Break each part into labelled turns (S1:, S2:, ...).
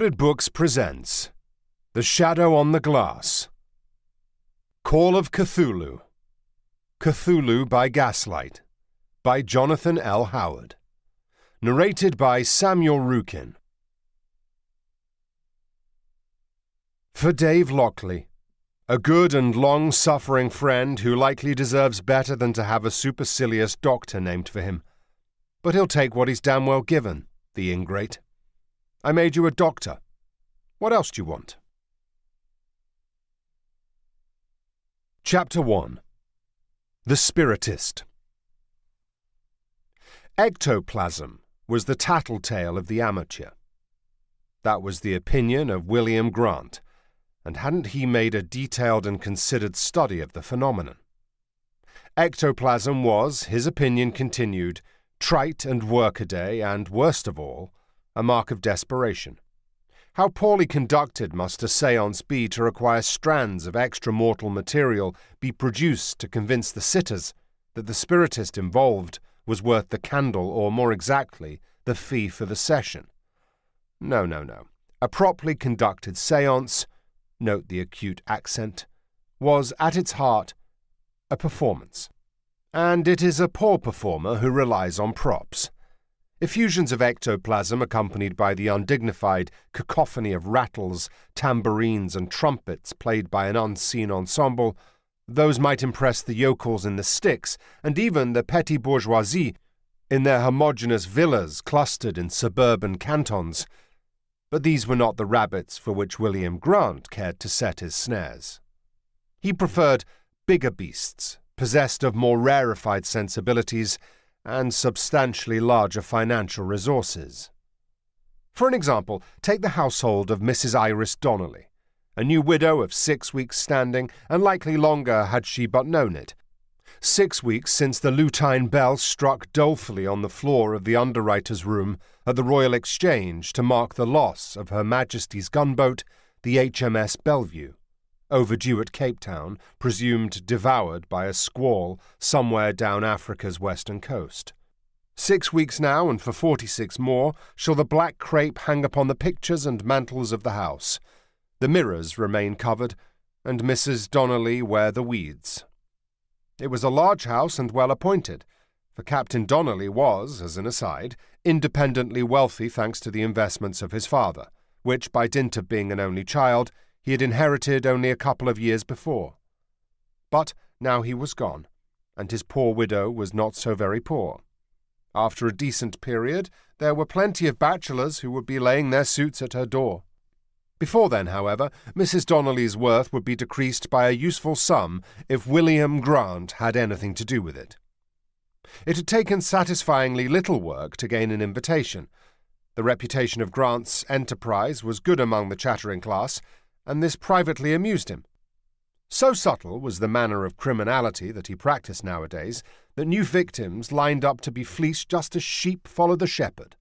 S1: Audiobook presents The Shadow on the Glass. Call of Cthulhu. Cthulhu by Gaslight by Jonathan L. Howard. Narrated by Samuel Rukin. For Dave Lockley, a good and long-suffering friend who likely deserves better than to have a supercilious doctor named for him. But he'll take what he's damn well given, the ingrate. I made you a doctor. What else do you want? Chapter 1. The Spiritist. Ectoplasm was the tattletale of the amateur. That was the opinion of William Grant, and hadn't he made a detailed and considered study of the phenomenon? Ectoplasm was, his opinion continued, trite and workaday, and, worst of all, a mark of desperation. How poorly conducted must a séance be to require strands of extramortal material be produced to convince the sitters that the spiritist involved was worth the candle, or more exactly, the fee for the session. No. A properly conducted séance, note the acute accent, was at its heart a performance. And it is a poor performer who relies on props. Effusions of ectoplasm accompanied by the undignified cacophony of rattles, tambourines, and trumpets played by an unseen ensemble, those might impress the yokels in the sticks, and even the petty bourgeoisie in their homogeneous villas clustered in suburban cantons. But these were not the rabbits for which William Grant cared to set his snares. He preferred bigger beasts, possessed of more rarefied sensibilities and substantially larger financial resources. For an example, take the household of Mrs. Iris Donnelly, a new widow of 6 weeks' standing, and likely longer had she but known it. 6 weeks since the lutine bell struck dolefully on the floor of the underwriter's room at the Royal Exchange to mark the loss of Her Majesty's gunboat, the HMS Bellevue, overdue at Cape Town, presumed devoured by a squall somewhere down Africa's western coast. 6 weeks now, and for 46 more, shall the black crape hang upon the pictures and mantels of the house. The mirrors remain covered, and Mrs. Donnelly wear the weeds. It was a large house and well appointed, for Captain Donnelly was, as an aside, independently wealthy thanks to the investments of his father, which, by dint of being an only child, he had inherited only a couple of years before. But now he was gone, and his poor widow was not so very poor. After a decent period, there were plenty of bachelors who would be laying their suits at her door. Before then, however, Mrs. Donnelly's worth would be decreased by a useful sum if William Grant had anything to do with it. It had taken satisfyingly little work to gain an invitation. The reputation of Grant's enterprise was good among the chattering class, and this privately amused him. So subtle was the manner of criminality that he practiced nowadays that new victims lined up to be fleeced just as sheep follow the shepherd.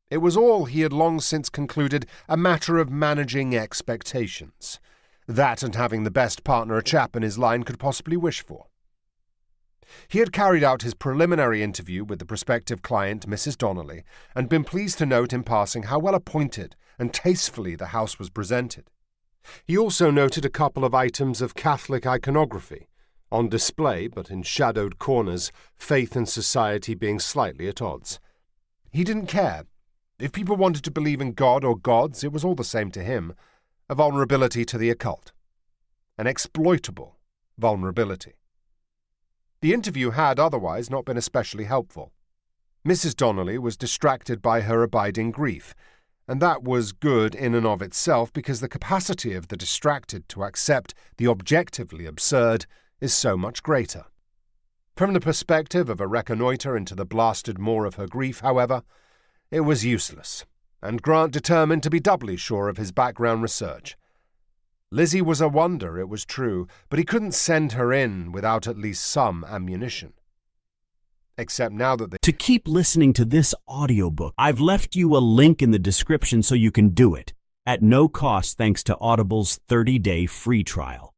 S1: It was all, he had long since concluded, a matter of managing expectations. That and having the best partner a chap in his line could possibly wish for. He had carried out his preliminary interview with the prospective client, Mrs. Donnelly, and been pleased to note in passing how well appointed and tastefully the house was presented. He also noted a couple of items of Catholic iconography, on display but in shadowed corners, faith and society being slightly at odds. He didn't care. If people wanted to believe in God or gods, it was all the same to him. A vulnerability to the occult. An exploitable vulnerability. The interview had otherwise not been especially helpful. Mrs. Donnelly was distracted by her abiding grief, and that was good in and of itself because the capacity of the distracted to accept the objectively absurd is so much greater. From the perspective of a reconnoiter into the blasted moor of her grief, however, it was useless, and Grant determined to be doubly sure of his background research. Lizzie was a wonder, it was true, but he couldn't send her in without at least some ammunition. Except now that they...
S2: To keep listening to this audiobook, I've left you a link in the description so you can do it, at no cost thanks to Audible's 30-day free trial.